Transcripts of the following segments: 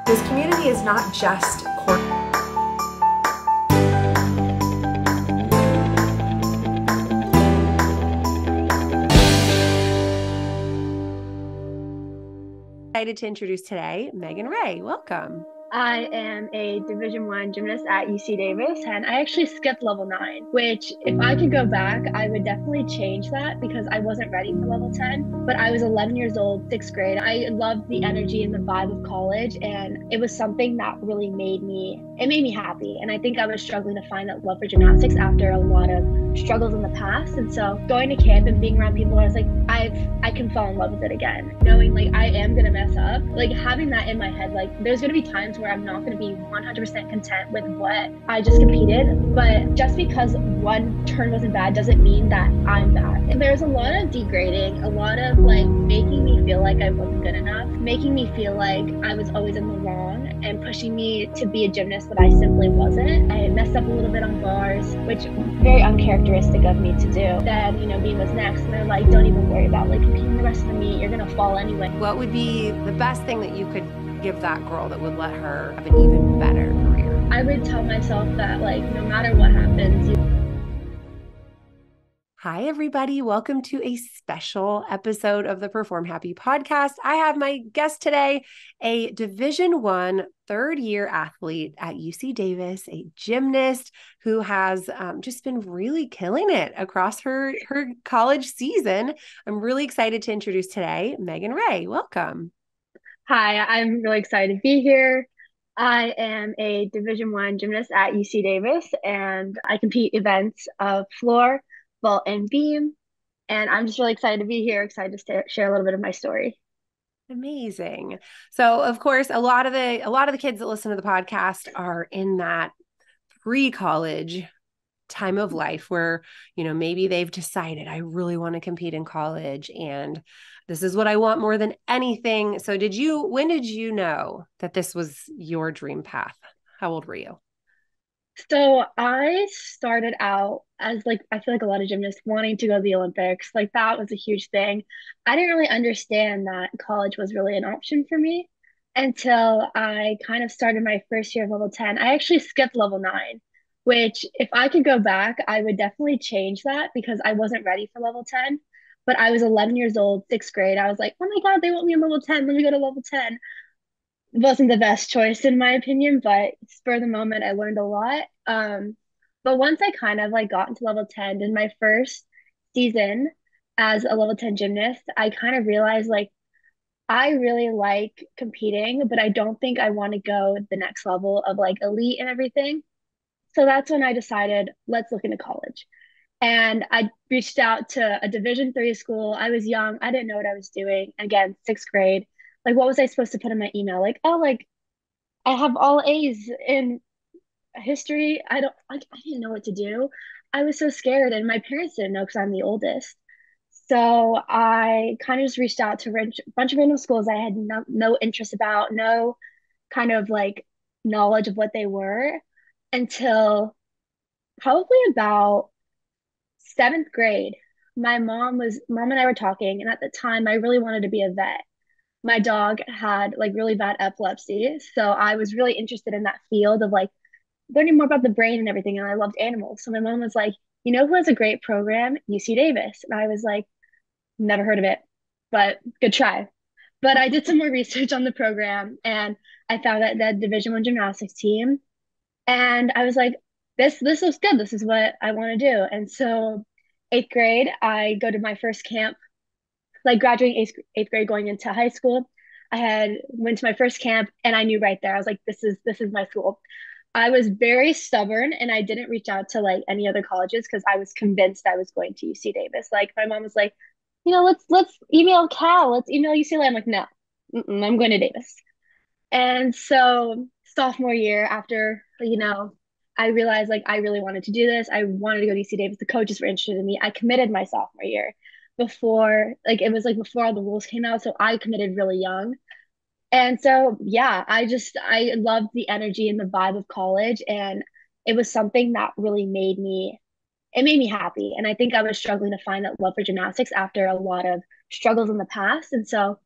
This community is not just core. Excited to introduce today Megan Ray. Welcome. I am a Division I gymnast at UC Davis, and I actually skipped level 9, which if I could go back, I would definitely change that because I wasn't ready for level 10. But I was 11 years old, 6th grade. I loved the energy and the vibe of college, and it was something that really made me happy. And I think I was struggling to find that love for gymnastics after a lot of struggles in the past. And so going to camp and being around people, I was like, I can fall in love with it again. Knowing like I am gonna mess up, like having that in my head, like there's gonna be times where I'm not gonna be 100% content with what I just competed. But just because one turn wasn't bad doesn't mean that I'm bad. And there's a lot of degrading, a lot of like making me feel like I wasn't good enough, making me feel like I was always in the wrong, and pushing me to be a gymnast that I simply wasn't. I messed up a little bit on bars, which very uncharacteristic of me to do. Then, beam was next, and they're like, don't even worry about like competing the rest of the meet. You're gonna fall anyway. What would be the best thing that you could give that girl that would let her have an even better career? I would tell myself that like no matter what happens, Hi, everybody. Welcome to a special episode of the Perform Happy podcast. I have my guest today, a Division I third-year athlete at UC Davis, a gymnast who has just been really killing it across her college season. I'm really excited to introduce today Megan Ray. Welcome. Hi, I'm really excited to be here. I am a Division I gymnast at UC Davis, and I compete events of floor, vault, and beam. And I'm just really excited to be here, excited to share a little bit of my story. Amazing. So, of course, a lot of the kids that listen to the podcast are in that pre-college time of life where, maybe they've decided I really want to compete in college and this is what I want more than anything. So when did you know that this was your dream path? How old were you? So I started out as like, I feel like a lot of gymnasts wanting to go to the Olympics. Like that was a huge thing. I didn't really understand that college was really an option for me until I kind of started my first year of level 10. I actually skipped level 9, which if I could go back, I would definitely change that because I wasn't ready for level 10. But I was 11 years old, 6th grade. I was like, oh my God, they want me in level 10. Let me go to level 10. Wasn't the best choice in my opinion, but spur of the moment, I learned a lot. But once I kind of like got into level 10 in my first season as a level 10 gymnast, I kind of realized like I really like competing, but I don't think I want to go the next level of like elite and everything. So that's when I decided, let's look into college. And I reached out to a Division III school. I was young. I didn't know what I was doing. Again, 6th grade. Like, what was I supposed to put in my email? Like, oh, like I have all A's in history. I didn't know what to do. I was so scared, and my parents didn't know because I'm the oldest. So I kind of just reached out to a bunch of random schools I had no interest about, no kind of like knowledge of what they were until probably about 7th grade. Mom and I were talking, and at the time, I really wanted to be a vet. My dog had like really bad epilepsy, so I was really interested in that field of like learning more about the brain and everything, and I loved animals. So my mom was like, you know who has a great program? UC Davis. And I was like, never heard of it, but good try. But I did some more research on the program, and I found that the Division I gymnastics team, and I was like, this looks good. This is what I want to do. And so 8th grade, I go to my first camp, like graduating eighth grade, going into high school. I had went to my first camp, and I knew right there. I was like, this is my school. I was very stubborn, and I didn't reach out to like any other colleges because I was convinced I was going to UC Davis. Like my mom was like, let's email Cal, let's email UCLA. I'm like, no, I'm going to Davis. And so sophomore year, after I realized like I really wanted to do this. I wanted to go to UC Davis. The coaches were interested in me. I committed my sophomore year before, like it was like before all the rules came out. So I committed really young. And so, yeah, I loved the energy and the vibe of college. And it was something that really it made me happy. And I think I was struggling to find that love for gymnastics after a lot of struggles in the past. And so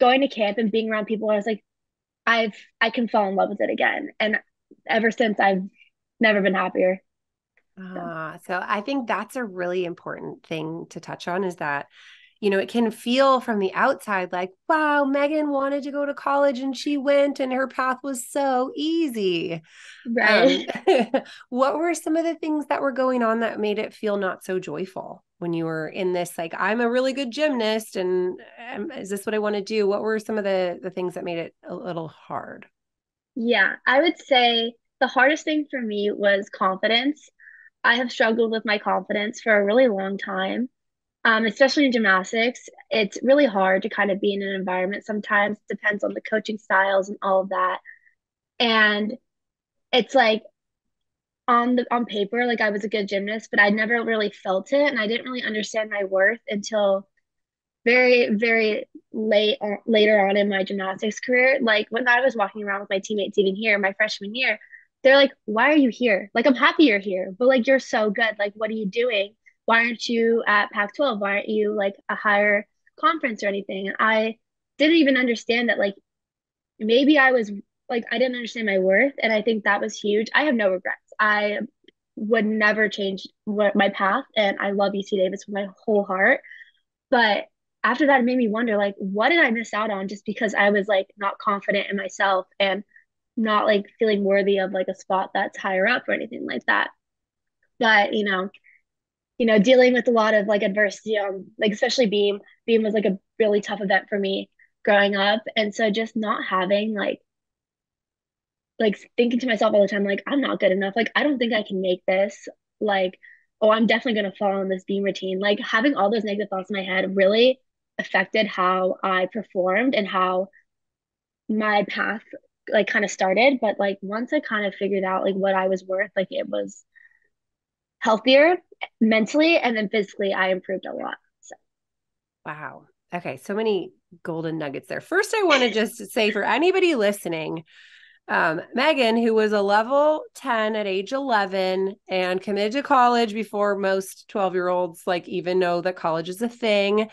going to camp and being around people, I was like, I can fall in love with it again. And ever since, I've never been happier. So, So I think that's a really important thing to touch on is that, it can feel from the outside like, wow, Megan wanted to go to college and she went and her path was so easy. right. What were some of the things that were going on that made it feel not so joyful when you were in this, like, I'm a really good gymnast and is this what I want to do? What were some of the things that made it a little hard? Yeah, I would say the hardest thing for me was confidence. I have struggled with my confidence for a really long time, especially in gymnastics. It's really hard to kind of be in an environment sometimes. It depends on the coaching styles and all of that. And it's like on paper, like I was a good gymnast, but I never really felt it, and I didn't really understand my worth until very, very later on in my gymnastics career. Like when I was walking around with my teammates, even here, my freshman year, they're like, "Why are you here? Like, I'm happy you're here, but like, you're so good. Like, what are you doing? Why aren't you at Pac-12? Why aren't you like a higher conference or anything?" And I didn't even understand that, like, maybe I was like, I didn't understand my worth. And I think that was huge. I have no regrets. I would never change what my path. And I love UC Davis with my whole heart. But after that, it made me wonder, like, what did I miss out on just because I was like not confident in myself and not like feeling worthy of like a spot that's higher up or anything like that. But dealing with a lot of like adversity on like especially beam was like a really tough event for me growing up. And so just not having like thinking to myself all the time, like, I'm not good enough. Like, I don't think I can make this. Like, oh, I'm definitely going to fall in this beam routine. Like, having all those negative thoughts in my head really affected how I performed and how my path, like, kind of started. But, like, once I kind of figured out, like, what I was worth, like, it was healthier mentally and then physically, I improved a lot. So, Wow. Okay. So many golden nuggets there. First, I want to just say for anybody listening, Megan, who was a level 10 at age 11 and committed to college before most 12-year-olds like even know that college is a thing.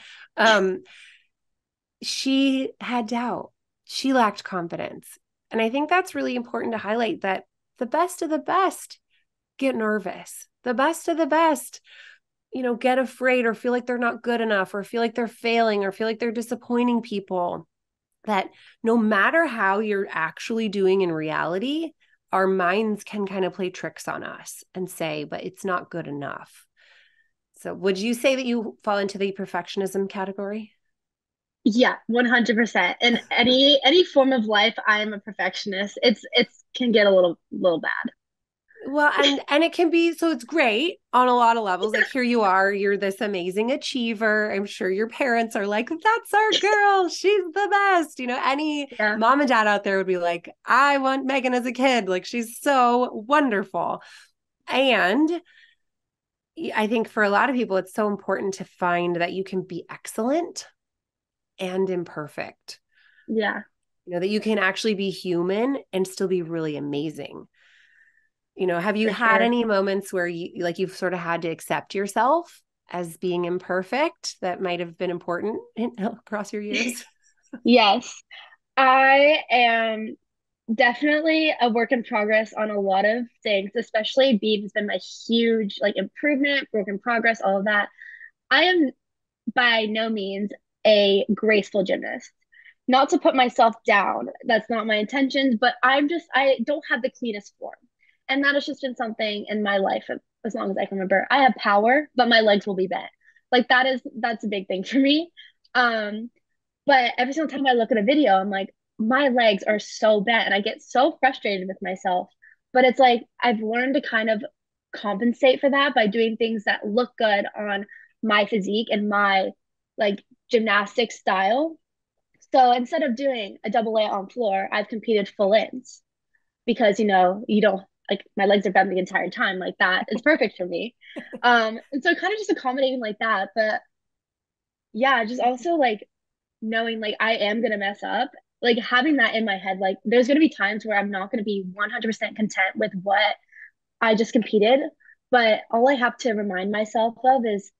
She had doubt. She lacked confidence. And I think that's really important to highlight that the best of the best get nervous. The best of the best, get afraid or feel like they're not good enough or feel like they're failing or feel like they're disappointing people. That no matter how you're actually doing in reality, our minds can kind of play tricks on us and say, but it's not good enough. So would you say that you fall into the perfectionism category? yeah, 100%. In any form of life, I'm a perfectionist. It's can get a little bad. Well, and it can be, so it's great on a lot of levels. Like here you are, you're this amazing achiever. I'm sure your parents are like, that's our girl. She's the best. Any Yeah. mom and dad out there would be like, I want Megan as a kid. Like she's so wonderful. And I think for a lot of people, it's so important to find that you can be excellent and imperfect. Yeah, That you can actually be human and still be really amazing. Have you for had sure. any moments where you've sort of had to accept yourself as being imperfect that might have been important across your years? Yes. I am definitely a work in progress on a lot of things, especially beam has been my huge like improvement, work in progress, all of that. I am by no means a graceful gymnast. Not to put myself down, that's not my intentions, but I don't have the cleanest form. And that has just been something in my life as long as I can remember. I have power, but my legs will be bent. Like that's a big thing for me. Um, but every single time I look at a video, I'm like, my legs are so bent and I get so frustrated with myself. But it's like I've learned to kind of compensate for that by doing things that look good on my physique and my like gymnastic style. So instead of doing a double A on floor, I've competed full ins because you don't like my legs are bent the entire time like that. It's perfect for me. And so kind of just accommodating like that. But yeah, just also like knowing like I am gonna mess up, like having that in my head, like there's gonna be times where I'm not gonna be 100% content with what I just competed, but all I have to remind myself of is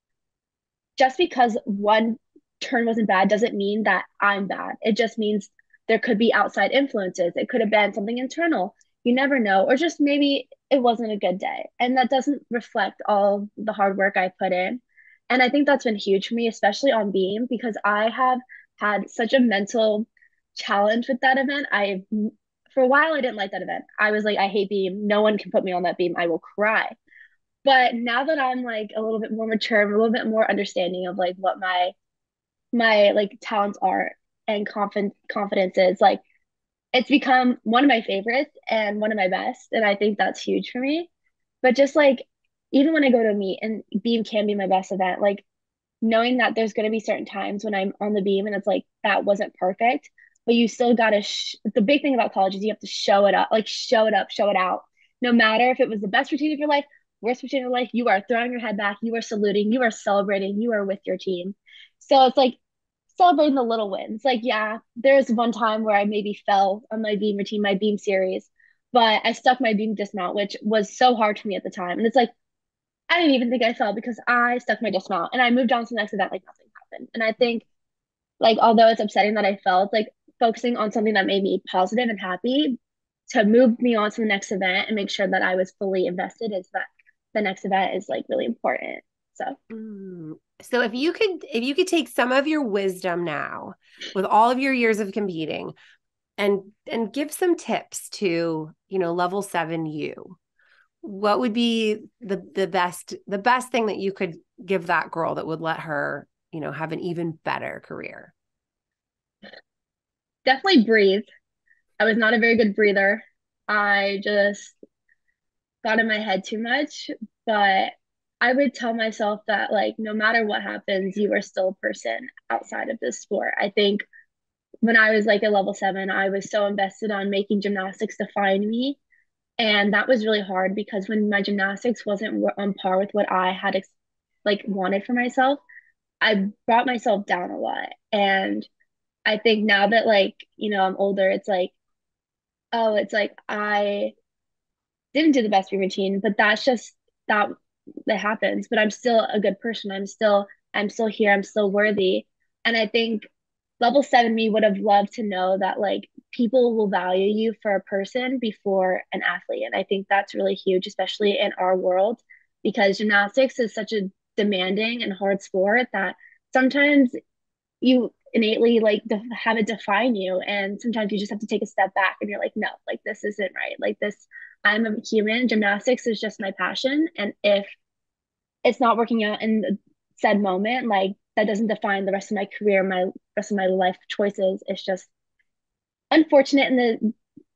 just because one turn wasn't bad doesn't mean that I'm bad. It just means there could be outside influences. It could have been something internal. You never know. Or just maybe it wasn't a good day. And that doesn't reflect all the hard work I put in. And I think that's been huge for me, especially on Beam, because I have had such a mental challenge with that event. For a while, I didn't like that event. I was like, I hate Beam. No one can put me on that Beam. I will cry. But now that I'm like a little bit more mature, I'm a little bit more understanding of like what my like talents are and confidence is, like it's become one of my favorites and one of my best. And I think that's huge for me. But just like even when I go to a meet and Beam can be my best event, like knowing that there's going to be certain times when I'm on the Beam and it's like that wasn't perfect, but you still got to the big thing about college is you have to show it up, like show it up, show it out. No matter if it was the best routine of your life, worst routine of your life, you are throwing your head back, you are saluting, you are celebrating, you are with your team. So it's like celebrating the little wins. Like, yeah, there's one time where I maybe fell on my Beam routine, my Beam series, but I stuck my Beam dismount, which was so hard for me at the time. And it's like I didn't even think I fell because I stuck my dismount and I moved on to the next event like nothing happened. And I think like although it's upsetting that I felt, like focusing on something that made me positive and happy to move me on to the next event and make sure that I was fully invested is that the next event is like really important. So So if you could take some of your wisdom now with all of your years of competing and give some tips to, level 7 you, what would be the best thing that you could give that girl that would let her, have an even better career? definitely breathe. I was not a very good breather. I just got in my head too much, but I would tell myself that like no matter what happens, you are still a person outside of this sport. I think when I was like a level 7, I was so invested on making gymnastics define me. And that was really hard because when my gymnastics wasn't on par with what I had like wanted for myself, I brought myself down a lot. And I think now that like, I'm older, it's like, oh, it's like I didn't do the best routine, but that's just that that happens. But I'm still a good person. I'm still here. I'm still worthy. And I think level 7 me would have loved to know that like people will value you for a person before an athlete. And I think that's really huge, especially in our world, because gymnastics is such a demanding and hard sport that sometimes you innately like have it define you, and sometimes you just have to take a step back and you're like, no, like this isn't right, like this, I'm a human, gymnastics is just my passion, and if it's not working out in the said moment, like that doesn't define the rest of my career, my rest of my life choices. It's just unfortunate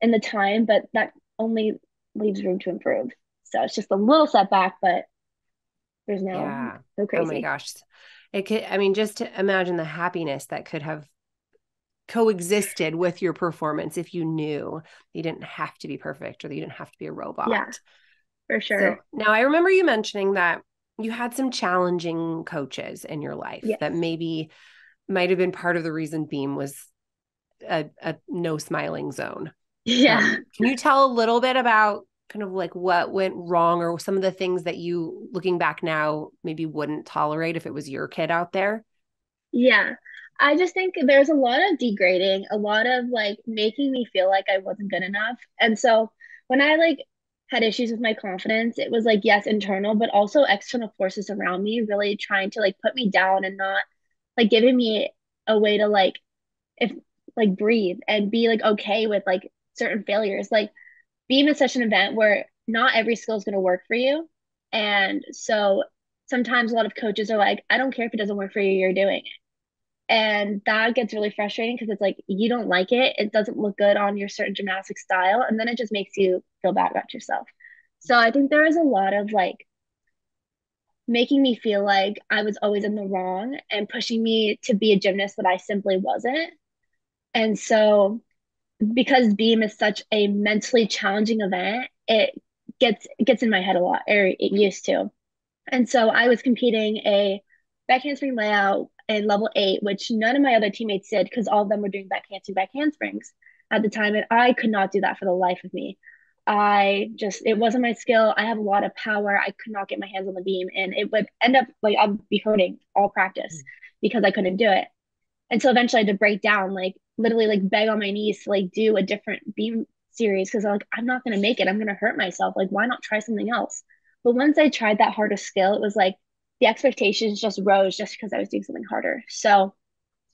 in the time, but that only leaves room to improve. So it's just a little setback, but there's Yeah. no Oh my crazy. gosh. Just to imagine the happiness that could have coexisted with your performance if you knew you didn't have to be perfect or that you didn't have to be a Yeah, robot. for So sure. now I remember you mentioning that you had some challenging coaches in your life Yes. that maybe might have been part of the reason Beam was a no smiling zone. Yeah. Can you tell a little bit about kind of like what went wrong or some of the things that you, looking back now, maybe wouldn't tolerate if it was your kid out there? Yeah. I just think there's a lot of degrading, a lot of like making me feel like I wasn't good enough. And so when I like had issues with my confidence, it was like, yes, internal, but also external forces around me really trying to like put me down and not like giving me a way to like, if like breathe and be like okay with like certain failures. Like being at such an event where not every skill is going to work for you. And so sometimes a lot of coaches are like, I don't care if it doesn't work for you, you're doing it. And that gets really frustrating because it's like you don't like it. It doesn't look good on your certain gymnastic style. And then it just makes you feel bad about yourself. So I think there is a lot of like making me feel like I was always in the wrong and pushing me to be a gymnast that I simply wasn't. And so because Beam is such a mentally challenging event, it gets in my head a lot, or it used to. And so I was competing a back handspring layout in level 8, which none of my other teammates did because all of them were doing back handsprings at the time. And I could not do that for the life of me. It wasn't my skill. I have a lot of power. I could not get my hands on the beam, and it would end up like I'd be hurting all practice because I couldn't do it. And so eventually I had to break down like literally like beg on my knees to like do a different beam series because I'm like, I'm not gonna make it. I'm gonna hurt myself. Like, why not try something else? But once I tried that harder skill, it was like the expectations just rose just because I was doing something harder. So,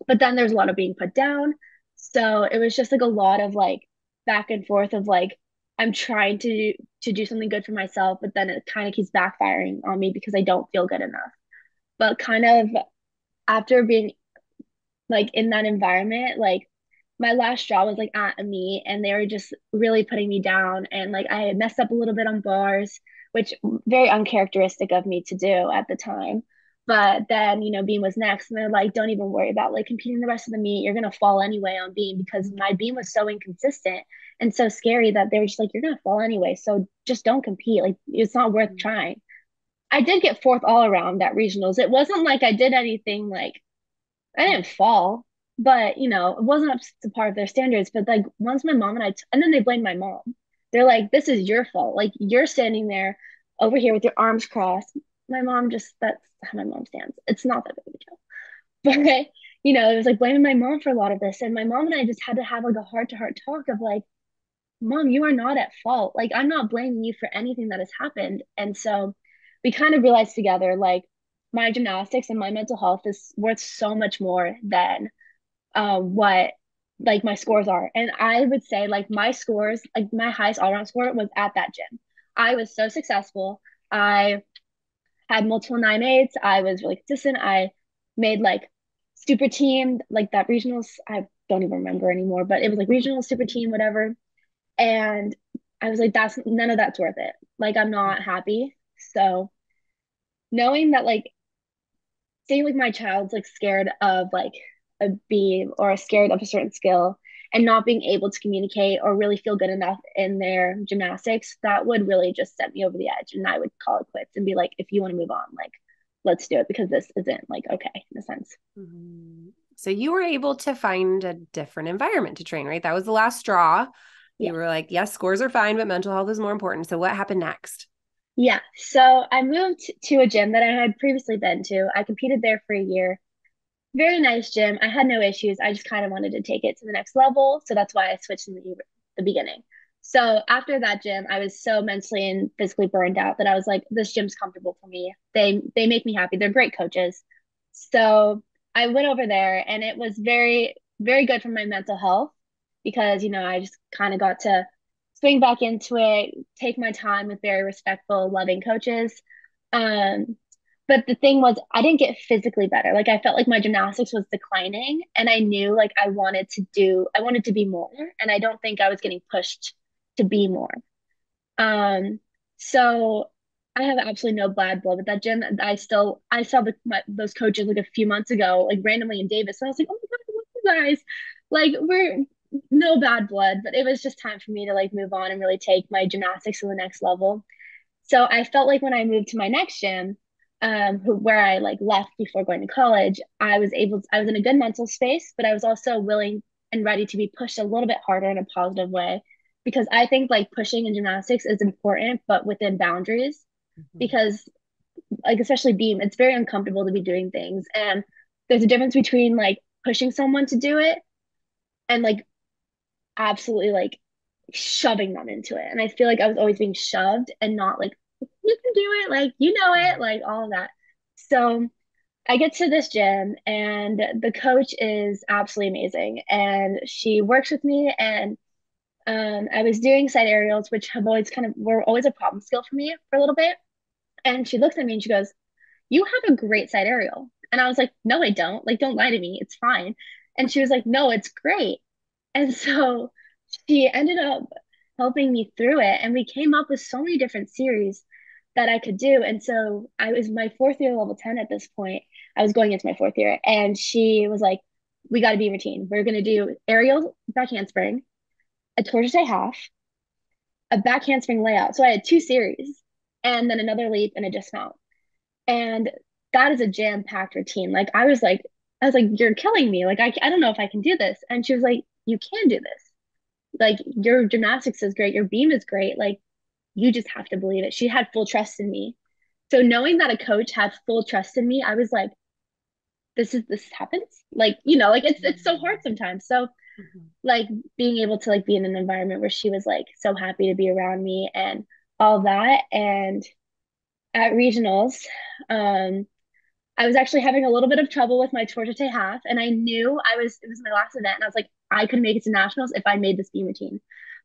but then there's a lot of being put down. So it was just like a lot of like back and forth of like I'm trying to do something good for myself, but then it kind of keeps backfiring on me because I don't feel good enough. But kind of after being like in that environment, like my last job was like at a meet and they were just really putting me down and like I had messed up a little bit on bars, which very uncharacteristic of me to do at the time. But then, beam was next and they're like, don't even worry about like competing the rest of the meet. You're gonna fall anyway on beam because my beam was so inconsistent and so scary that they were just like, you're gonna fall anyway. So just don't compete. Like it's not worth trying. I did get fourth all around at regionals. It wasn't like I did anything like I didn't fall, but it wasn't up to par of their standards. But like once my mom and and then they blamed my mom. They're like, "This is your fault. Like you're standing there over here with your arms crossed." My mom that's how my mom stands. It's not that big of a deal, but it was like blaming my mom for a lot of this, and my mom and I just had to have like a heart to heart talk of like, "Mom, you are not at fault. Like I'm not blaming you for anything that has happened." And so we kind of realized together like my gymnastics and my mental health is worth so much more than what like my scores are. And I would say like my scores, like my highest all around score was at that gym. I was so successful. I had multiple 9.8s. I was really consistent. I made like super team, like that regionals. I don't even remember anymore, but it was like regional super team, whatever. And I was like, that's none of that's worth it. Like I'm not happy. So knowing that like seeing like my child's like scared of like a beam or scared of a certain skill and not being able to communicate or really feel good enough in their gymnastics, that would really just set me over the edge. And I would call it quits and be like, if you want to move on, like, let's do it because this isn't like okay in a sense. So you were able to find a different environment to train, right? That was the last straw. You Yeah. were like, yes, scores are fine, but mental health is more important. So what happened next? Yeah. So I moved to a gym that I had previously been to. I competed there for a year. Very nice gym. I had no issues. I just kind of wanted to take it to the next level. So that's why I switched in the beginning. So after that gym, I was so mentally and physically burned out that I was like, this gym's comfortable for me. They make me happy. They're great coaches. So I went over there and it was very, very good for my mental health because, I just kind of got to swing back into it, take my time with very respectful, loving coaches. Um, but the thing was, I didn't get physically better. Like I felt like my gymnastics was declining, and I knew like I wanted to be more, and I don't think I was getting pushed to be more. Um, so I have absolutely no bad blood at that gym. I saw those coaches like a few months ago, like randomly in Davis, and I was like, oh my God, look at you guys! Like we're no bad blood, but it was just time for me to like move on and really take my gymnastics to the next level. So I felt like when I moved to my next gym, where I like left before going to college, I was in a good mental space, but I was also willing and ready to be pushed a little bit harder in a positive way because I think like pushing in gymnastics is important, but within boundaries because like especially beam, it's very uncomfortable to be doing things. And there's a difference between like pushing someone to do it and like absolutely like shoving them into it. And I feel like I was always being shoved and not like, you can do it, like, it, like all of that. So I get to this gym and the coach is absolutely amazing. And she works with me and I was doing side aerials, which have always were always a problem skill for me for a little bit. And she looks at me and she goes, you have a great side aerial. And I was like, no, I don't. Like, don't lie to me. It's fine. And she was like, no, it's great. And so she ended up helping me through it. And we came up with so many different series that I could do. And so I was my fourth year level 10 at this point. I was going into my fourth year. And she was like, we got to be routine. We're going to do aerial back handspring, a tortoise half, a back handspring layout. So I had two series and then another leap and a dismount. And that is a jam-packed routine. Like I was like, you're killing me. Like I don't know if I can do this. And she was like, you can do this. Like your gymnastics is great, your beam is great. Like you just have to believe it. She had full trust in me. So knowing that a coach had full trust in me, I was like, this happens. Like, like it's so hard sometimes. So Mhm. like being able to like be in an environment where she was like so happy to be around me and all that. And at regionals, um, I was actually having a little bit of trouble with my torch half, and I knew it was my last event, and I was like, I could make it to nationals if I made this beam routine.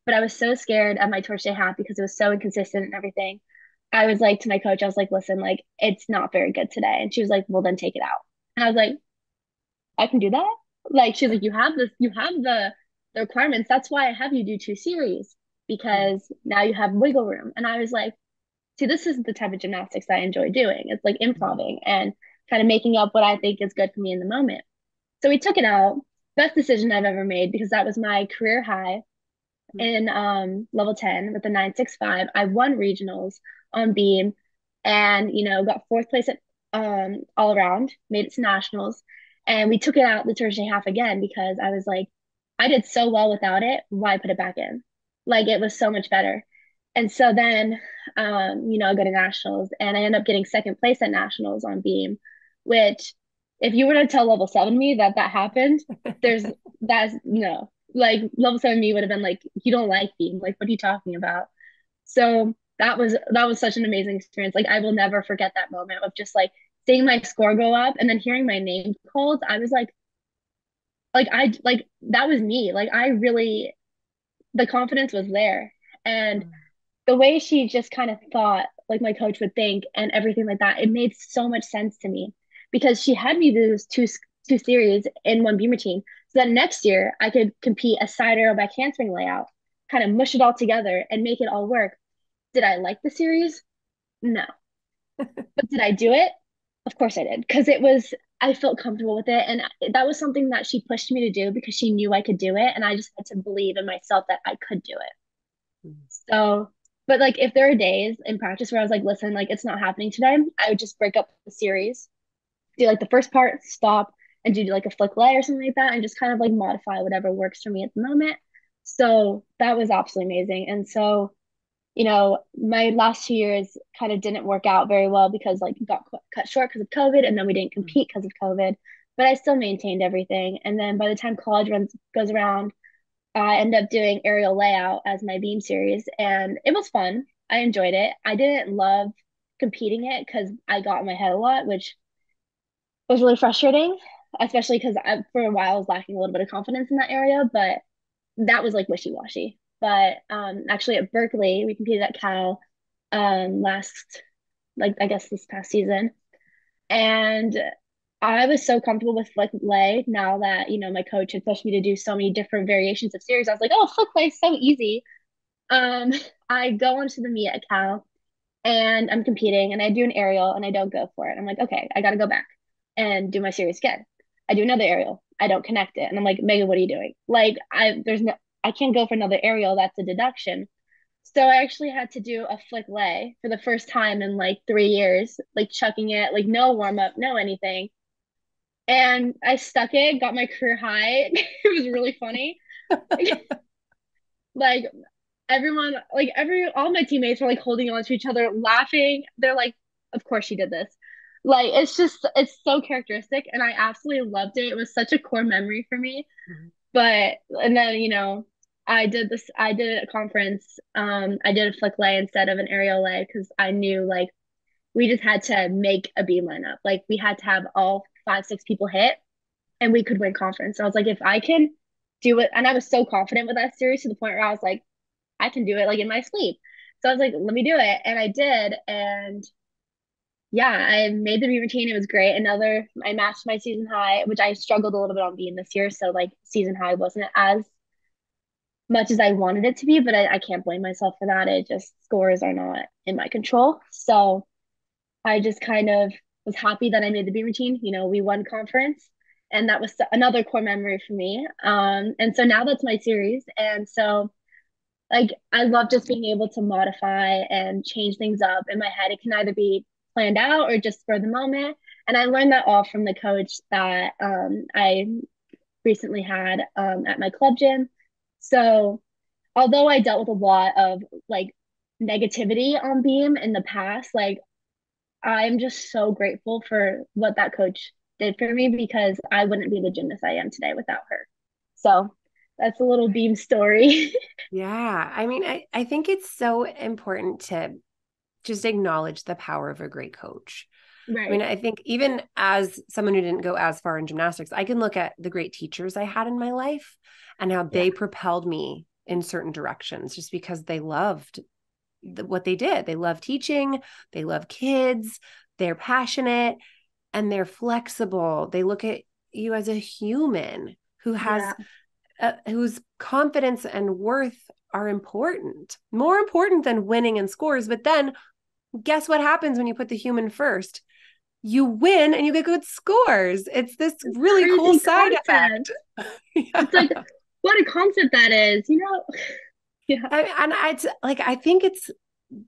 But I was so scared of my torch half because it was so inconsistent and everything. I was like to my coach, I was like, listen, like it's not very good today. And she was like, well, then take it out. And I was like, I can do that. Like she's like, you have the requirements. That's why I have you do two series Mhm. because now you have wiggle room. And I was like, see, this is the type of gymnastics I enjoy doing. It's like improving and kind of making up what I think is good for me in the moment. So we took it out. Best decision I've ever made because that was my career high Mhm. in level 10 with the 965. I won regionals on beam and got fourth place at all around, made it to nationals. And we took it out the Thursday half again because I was like, I did so well without it. Why put it back in? Like it was so much better. And so then I go to nationals and I end up getting second place at nationals on beam, which if you were to tell level 7 me that that happened, there's that's no, like level 7 me would have been like, you don't like beam, like what are you talking about? So that was such an amazing experience. Like I will never forget that moment of just like seeing my score go up and then hearing my name called. I was like I like that was me. Like I really the confidence was there. And the way she just kind of thought like my coach would think and everything like that, it made so much sense to me because she had me do this two series in one beam routine. So that next year I could compete a side arrow back handspring layout, kind of mush it all together and make it all work. Did I like the series? No. But did I do it? Of course I did because I felt comfortable with it. And that was something that she pushed me to do because she knew I could do it. And I just had to believe in myself that I could do it. Mhm. So, but like if there are days in practice where I was like, listen, like it's not happening today, I would just break up the series, do like the first part, stop, and do like a flick lay or something like that, and just kind of like modify whatever works for me at the moment. So that was absolutely amazing. And so, my last 2 years kind of didn't work out very well because like got cut short because of COVID, and then we didn't Mhm. compete because of COVID. But I still maintained everything. And then by the time college runs goes around, I ended up doing aerial layout as my beam series, and it was fun. I enjoyed it. I didn't love competing it because I got in my head a lot, which was really frustrating, especially because for a while I was lacking a little bit of confidence in that area, but that was like wishy-washy. But actually at Berkeley, we competed at Cal last, like I guess this past season, and I was so comfortable with flick lay now that my coach had pushed me to do so many different variations of series. I was like, oh, flick lay is so easy. Um, I go onto the meet at Cal and I'm competing and I do an aerial and I don't go for it. I'm like, okay, I gotta go back and do my series again. I do another aerial. I don't connect it. And I'm like, Megan, what are you doing? Like I can't go for another aerial. That's a deduction. So I actually had to do a flick lay for the first time in like 3 years, like chucking it, like no warm up, no anything. And I stuck it, got my career high. It was really funny. Like all my teammates were like holding on to each other, laughing. They're like, of course she did this. Like it's so characteristic and I absolutely loved it. It was such a core memory for me. Mhm. But and then, I did it at a conference. I did a flick lay instead of an aerial lay because I knew like we just had to make a beam lineup. Like we had to have all five, six people hit and we could win conference. So I was like, if I can do it, and I was so confident with that series to the point where I was like, I can do it like in my sleep. So I was like, let me do it. And I did. And yeah, I made the beam routine. It was great. I matched my season high, which I struggled a little bit on being this year. So like season high wasn't as much as I wanted it to be, but I can't blame myself for that. It just scores are not in my control. So I just kind of was happy that I made the beam routine. We won conference and that was another core memory for me. And so now that's my series. And so like I love just being able to modify and change things up in my head. It can either be planned out or just for the moment. And I learned that all from the coach that I recently had at my club gym. So although I dealt with a lot of like negativity on Beam in the past, like I'm just so grateful for what that coach did for me because I wouldn't be the gymnast I am today without her. So That's a little beam story. Yeah. I mean, I think it's so important to just acknowledge the power of a great coach. I mean, Right. I think even as someone who didn't go as far in gymnastics, I can look at the great teachers I had in my life and how Yeah. they propelled me in certain directions just because they loved what they did. They love teaching, they love kids, they're passionate, and they're flexible. They look at you as a human who has Yeah. whose confidence and worth are important, more important than winning and scores. But then guess what happens when you put the human first? You win and you get good scores. It's this really cool Crazy side concept. effect. It's like, Yeah. what a concept that is, you know? Yeah. And it's like, I think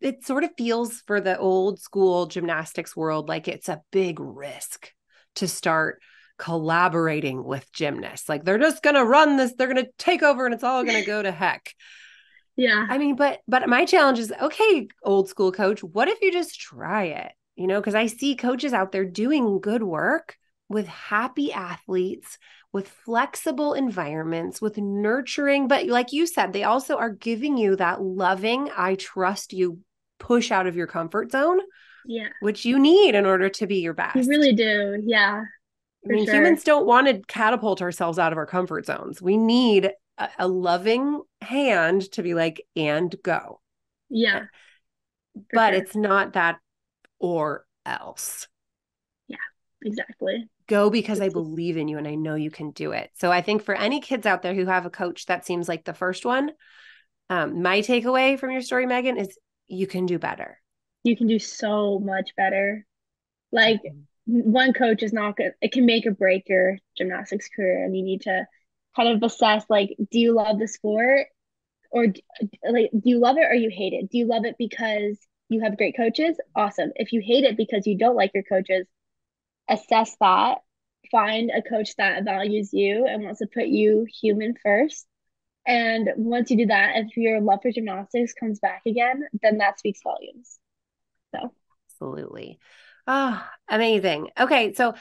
it sort of feels for the old school gymnastics world like it's a big risk to start collaborating with gymnasts. Like they're just going to run this, they're going to take over and it's all going to go to heck. Yeah. I mean, but my challenge is, okay, old school coach, what if you just try it? You know, because I see coaches out there doing good work with happy athletes, with flexible environments, with nurturing, but like you said, they also are giving you that loving, I trust you push out of your comfort zone, Yeah. which you need in order to be your You best. really do. Yeah, I for mean, sure. humans don't want to catapult ourselves out of our comfort zones. We need a loving hand to be like, and go. Yeah, for But sure. it's not that or else. Yeah, exactly. Go because I It's just, believe in you and I know you can do it. So I think for any kids out there who have a coach that seems like the first one, my takeaway from your story, Megan, is you can do better. you can do so much better. Like, Mhm. one coach is not good. It can make or break your gymnastics career, and you need to kind of assess, like, do you love the sport, or like, do you love it or you hate it? Do you love it because you have great coaches? Awesome. If you hate it because you don't like your coaches, assess that. Find a coach that values you and wants to put you human first. And once you do that, if your love for gymnastics comes back again, then that speaks volumes. So, Absolutely. Oh, amazing. Okay. So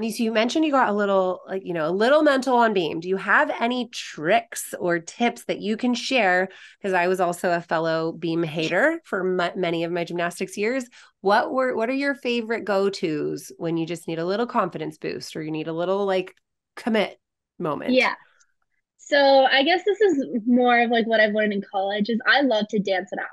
you mentioned you got a little, like, a little mental on beam. Do you have any tricks or tips that you can share? Because I was also a fellow beam hater for many of my gymnastics years. What are your favorite go-tos when you just need a little confidence boost or you need a little like commit moment? yeah. So I guess this is more of like what I've learned in college is I love to dance it out.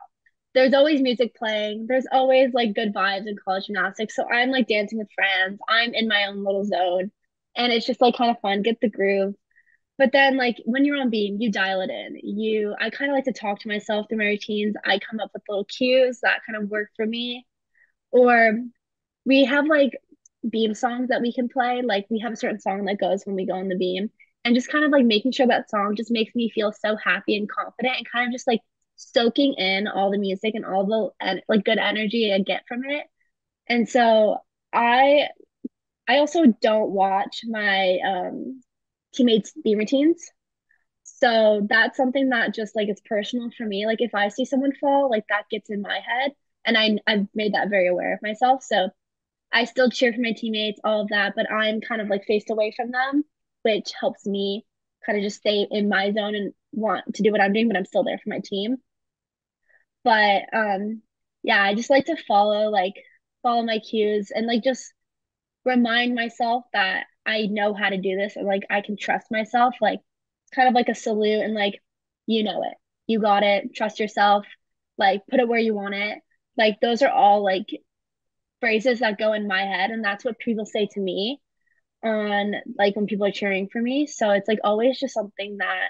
There's always music playing. There's always like good vibes in college gymnastics. So I'm like dancing with friends. I'm in my own little zone. And it's just like kind of fun, get the groove. But then like when you're on beam, you dial it in. I kind of like to talk to myself through my routines. I come up with little cues that kind of work for me. Or we have like beam songs that we can play. Like we have a certain song that goes when we go on the beam, and just kind of like making sure that song just makes me feel so happy and confident, and kind of just like soaking in all the music and all the like good energy I get from it. And so I I also don't watch my teammates' beam routines. So that's something that just like it's personal for me. Like if I see someone fall, like that gets in my head, and I've made that very aware of myself. So I still cheer for my teammates, all of that, but I'm kind of like faced away from them, which helps me kind of just stay in my zone and want to do what I'm doing, but I'm still there for my team. But yeah, I just like to follow my cues and like just remind myself that I know how to do this and like I can trust myself. Like it's kind of like a salute and like you know it. You got it. Trust yourself. Like put it where you want it. Like those are all like phrases that go in my head, and that's what people say to me on like when people are cheering for me. So it's like always just something that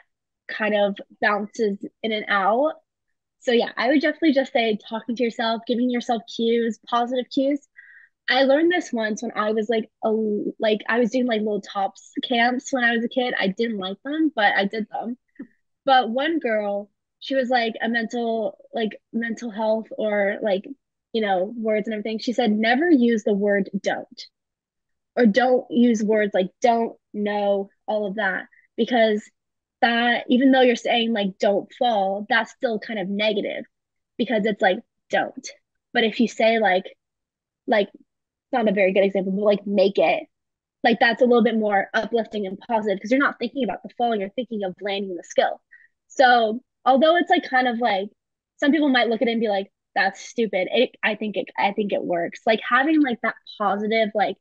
kind of bounces in and out. So yeah, I would definitely just say talking to yourself, giving yourself cues, positive cues. I learned this once when I was like I was doing like little tops camps when I was a kid. I didn't like them, but I did them. But one girl, she was like a mental health or like, words and everything. She said, never use the word don't, or don't use words like don't, no, all of that. Because that, even though you're saying like don't fall, that's still kind of negative because it's like don't. But if you say like, it's not a very good example, but like make it, like that's a little bit more uplifting and positive because you're not thinking about the falling, you're thinking of landing the skill. So although it's like kind of like some people might look at it and be like, that's stupid. I think it works. Like having like that positive like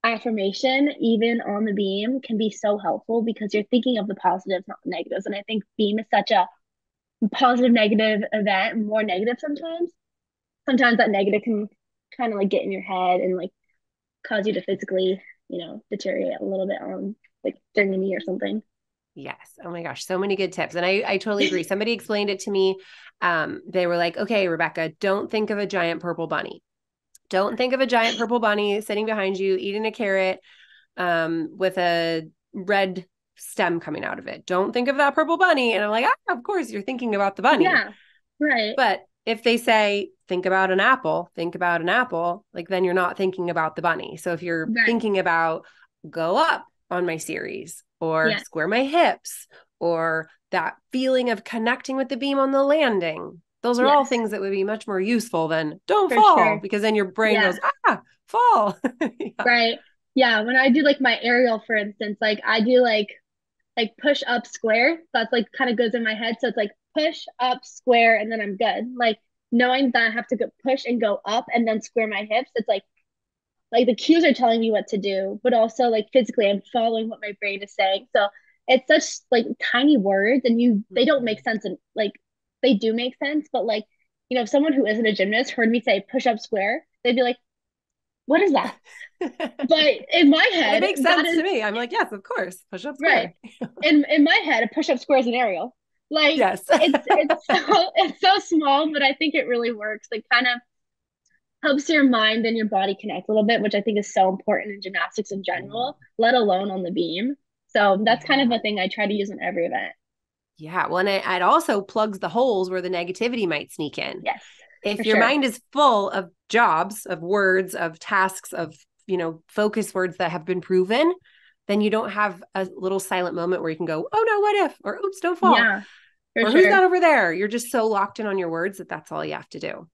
affirmation even on the beam can be so helpful because you're thinking of the positives, not the negatives. And I think beam is such a positive negative event, more negative sometimes. Sometimes that negative can kind of like get in your head and like cause you to physically, deteriorate a little bit on like during the knee or something. Yes. Oh my gosh. So many good tips. And I totally agree. Somebody explained it to me. They were like, okay, Rebecca, don't think of a giant purple bunny. Don't think of a giant purple bunny sitting behind you, eating a carrot, with a red stem coming out of it. Don't think of that purple bunny. And I'm like, of course you're thinking about the bunny. Yeah. Right. But if they say, think about an apple, like then you're not thinking about the bunny. So if you're Right. thinking about go up on my series or Yeah. square my hips or that feeling of connecting with the beam on the landing, those are all Yes. things that would be much more useful than don't For fall sure. because then your brain Yeah. goes, fall. Yeah. Right. Yeah. When I do like my aerial, for instance, like I do like push up square. That's like kind of goes in my head. So it's like push up square and then I'm good. Like knowing that I have to go push and go up and then square my hips. It's like the cues are telling me what to do, but also like physically I'm following what my brain is saying. So it's such like tiny words and they don't make sense and like they do make sense, but like, if someone who isn't a gymnast heard me say push up square, they'd be like, what is that? But in my But it head, makes that sense to is me. I'm like, yes, of course. Push up right. square. In my head, a push up square is an aerial. Like Yes. it's so small, but I think it really works. Like kind of helps your mind and your body connect a little bit, which I think is so important in gymnastics in general, let alone on the beam. So that's kind of Yeah. a thing I try to use in every event. Yeah. Well, and it also plugs the holes where the negativity might sneak in. Yes, for If your sure. mind is full of jobs, of words, of tasks, of, focus words that have been proven, then you don't have a little silent moment where you can go, oh no, what if? Or oops, don't fall. Yeah, for Or who's sure. that over there? You're just so locked in on your words that that's all you have to do.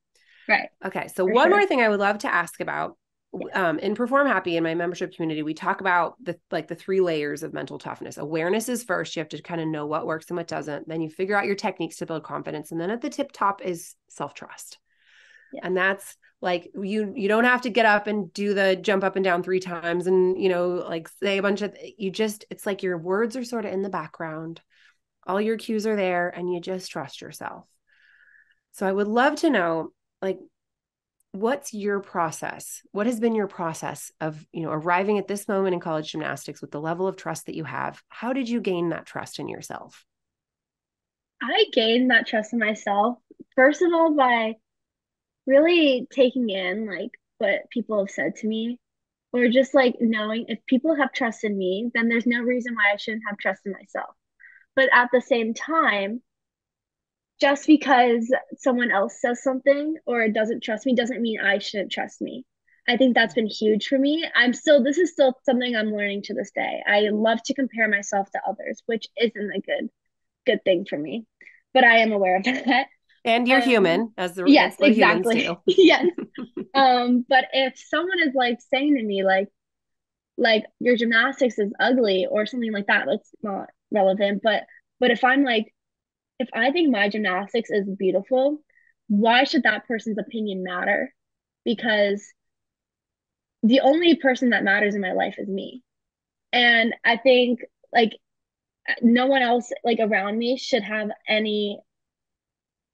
Right, Okay. So for one sure. more thing I would love to ask about, Yes. in Perform Happy in my membership community, we talk about the 3 layers of mental toughness. Awareness is first. You have to kind of know what works and what doesn't. Then you figure out your techniques to build confidence. And then at the tip top is self-trust. Yes. And that's like, you don't have to get up and do the jump up and down 3 times and, like say a bunch of, it's like your words are sort of in the background. All your cues are there and you just trust yourself. So I would love to know, like, what's your process? What has been your process of, arriving at this moment in college gymnastics with the level of trust that you have? How did you gain that trust in yourself? I gained that trust in myself, first of all, by really taking in like what people have said to me, or just like knowing if people have trust in me, then there's no reason why I shouldn't have trust in myself. But at the same time, just because someone else says something or doesn't trust me doesn't mean I shouldn't trust me. I think that's been huge for me. This is still something I'm learning to this day. I love to compare myself to others, which isn't a good thing for me, but I am aware of that. And you're Um, human, yes, that's what humans exactly. do. Yes. But if someone is like saying to me like your gymnastics is ugly or something like that, that's not relevant. But if I think my gymnastics is beautiful, why should that person's opinion matter? Because the only person that matters in my life is me. And I think like no one else like around me should have any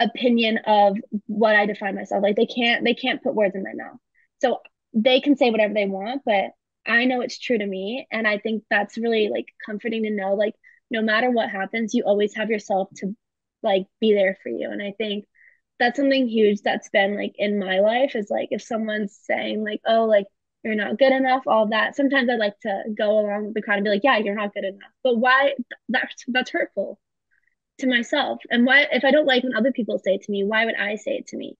opinion of what I define myself. Like they can't put words in my mouth. So they can say whatever they want, but I know it's true to me. And I think that's really like comforting to know like no matter what happens, you always have yourself to like be there for you. And I think that's something huge that's been like in my life is like if someone's saying like, oh, like you're not good enough, all that. Sometimes I like to go along with the crowd and be like, yeah, you're not good enough. But why that's hurtful to myself. And why, if I don't like when other people say it to me, why would I say it to me?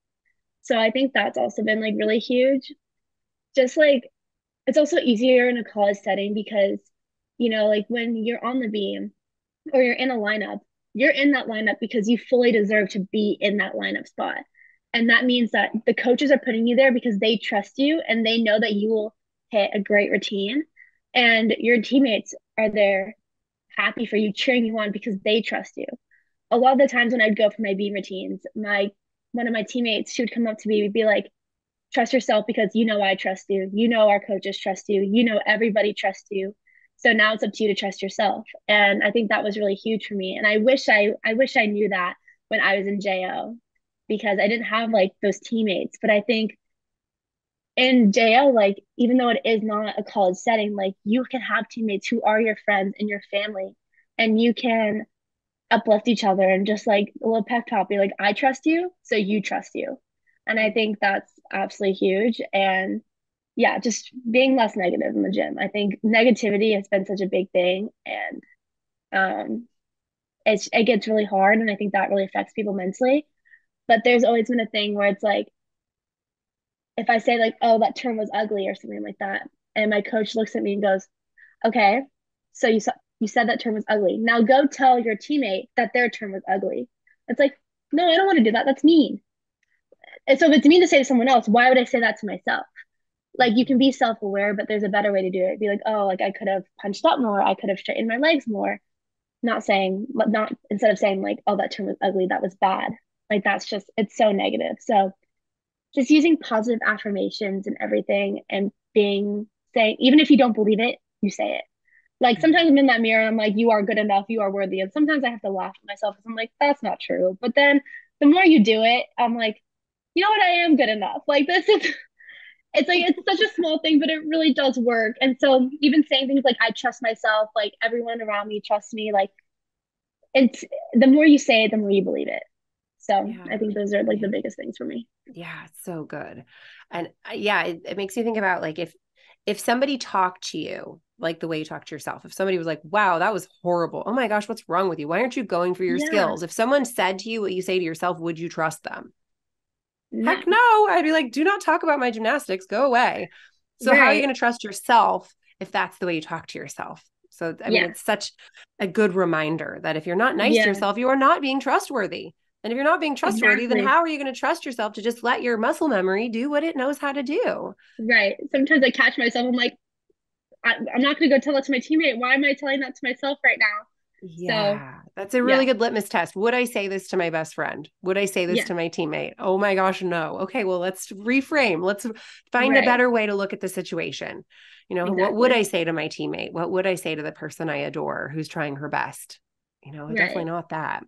So I think that's also been like really huge. Just like it's also easier in a college setting because, like when you're on the beam or you're in a lineup, you're in that lineup because you fully deserve to be in that lineup spot. And that means that the coaches are putting you there because they trust you and they know that you will hit a great routine. and your teammates are there happy for you, cheering you on because they trust you. A lot of the times when I'd go for my beam routines, my one of my teammates, she would come up to me and be like, trust yourself because you know I trust you. You know our coaches trust you. You know everybody trusts you. So now it's up to you to trust yourself. And I think that was really huge for me. And I wish I knew that when I was in JO because I didn't have like those teammates. But I think in JO, like even though it is not a college setting, like you can have teammates who are your friends and your family, and you can uplift each other and just like a little pep talk, be like, I trust you, so you trust you. And I think that's absolutely huge. And yeah, just being less negative in the gym. I think negativity has been such a big thing, and it gets really hard, and I think that really affects people mentally. But there's always been a thing where it's like if I say like, oh, that term was ugly or something like that, and my coach looks at me and goes, okay, so you said that term was ugly. Now go tell your teammate that their term was ugly. It's like, no, I don't want to do that. That's mean. And so if it's mean to say to someone else, why would I say that to myself? Like you can be self-aware, but there's a better way to do it. Be like, oh, like I could have punched up more, I could have straightened my legs more. Not saying, but not instead of saying like, oh, that term was ugly, that was bad. Like that's just it's so negative. So just using positive affirmations and everything and being saying, even if you don't believe it, you say it. Like sometimes I'm in that mirror and I'm like, you are good enough, you are worthy. And sometimes I have to laugh at myself because I'm like, that's not true. But then the more you do it, I'm like, you know what, I am good enough. Like this is it's like it's such a small thing, but it really does work. And so even saying things like I trust myself, like everyone around me trusts me, like it's the more you say it, the more you believe it. So Yeah. I think those are like Yeah. the biggest things for me. Yeah, so good. And yeah, it makes you think about like if somebody talked to you like the way you talk to yourself, if somebody was like, wow, that was horrible. Oh my gosh, what's wrong with you? Why aren't you going for your Yeah. skills? If someone said to you what you say to yourself, would you trust them? Heck No. no. I'd be like, do not talk about my gymnastics. Go away. So how are you Right. going to trust yourself if that's the way you talk to yourself? So, I mean, Yeah. it's such a good reminder that if you're not nice to Yeah. yourself, you are not being trustworthy. And if you're not being trustworthy, then Exactly. how are you going to trust yourself to just let your muscle memory do what it knows how to do? Right. Sometimes I catch myself. I'm like, I'm not going to go tell that to my teammate. Why am I telling that to myself right now? So, Yeah, that's a really yeah. good litmus test. Would I say this to my best friend? Would I say this Yeah. to my teammate? Oh my gosh, no. Okay, well, let's reframe. Let's find a Right. better way to look at the situation. You know, what would Exactly. I say to my teammate? What would I say to the person I adore who's trying her best? You know, definitely Right. not that.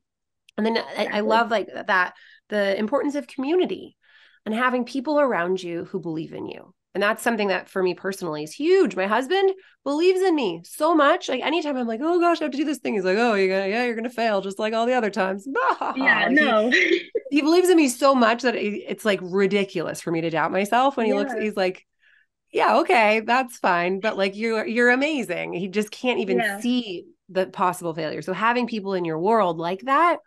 And then I Exactly. love like that the importance of community and having people around you who believe in you. And that's something that for me personally is huge. My husband believes in me so much. Like anytime I'm like, oh gosh, I have to do this thing. He's like, oh, you're gonna fail just like all the other times. Yeah. Like No. he believes in me so much that it's like ridiculous for me to doubt myself when he looks, Yeah. he's like, yeah, okay, that's fine. But like you're amazing. He just can't even Yeah. see the possible failure. So having people in your world like that,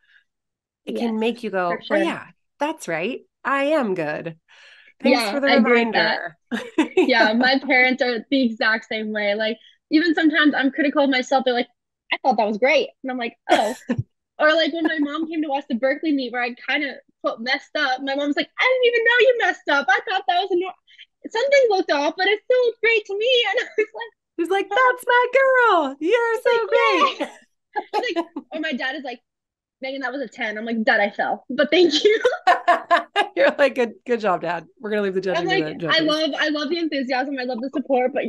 it Yes. can make you For go, oh, sure. yeah, that's right. I am good. Thanks Yeah. for the I agree with that. reminder. Yeah. Yeah. My parents are the exact same way. Like, even sometimes I'm critical of myself. They're like, I thought that was great. And I'm like, oh. Or like when my mom came to watch the Berkeley meet where I kind of messed up, my mom's like, I didn't even know you messed up. I thought that was something looked off, but it still looked great to me. And I was He's like, like, that's my girl. You're like, so yeah. great. She's like, or my dad is like, Megan, that was a 10. I'm like, Dad, I fell, but thank you. You're like, good job, Dad. We're gonna leave the I'm judging to like, the judges. I love the enthusiasm. I love the support, but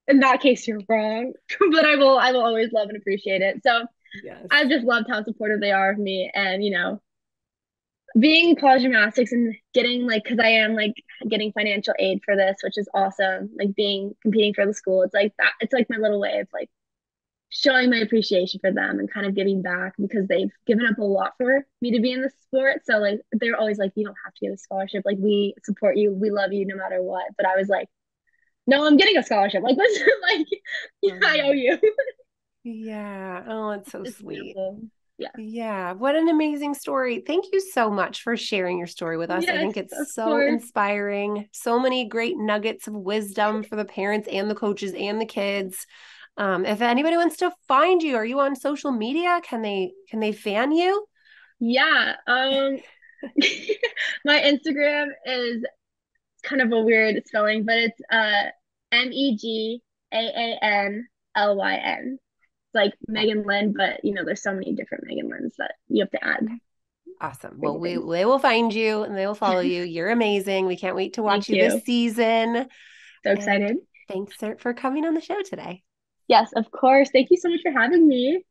in that case, you're wrong. But I will always love and appreciate it. So Yes. I've just loved how supportive they are of me. And, being in college gymnastics and getting like, because I am like getting financial aid for this, which is awesome. Like being competing for the school, it's like that. It's like my little way of like showing my appreciation for them and kind of giving back because they've given up a lot for me to be in the sport. So like they're always like, you don't have to get a scholarship. Like we support you, we love you no matter what. But I was like, no, I'm getting a scholarship. Like this, like yeah, I owe Oh, you. yeah. Oh, it's so It's sweet. beautiful. Yeah. Yeah, what an amazing story. Thank you so much for sharing your story with us. I Yes, think of it's so course. inspiring. So many great nuggets of wisdom for the parents and the coaches and the kids. If anybody wants to find you, are you on social media? Can they fan you? Yeah. My Instagram is kind of a weird spelling, but it's Meg Mehanlyn. It's like Megan Lynn, but there's so many different Megan Lyns that you have to add. Awesome. Well, they will find you and they will follow you. You're amazing. We can't wait to watch you this season. So excited. And thanks for coming on the show today. Yes, of course. Thank you so much for having me.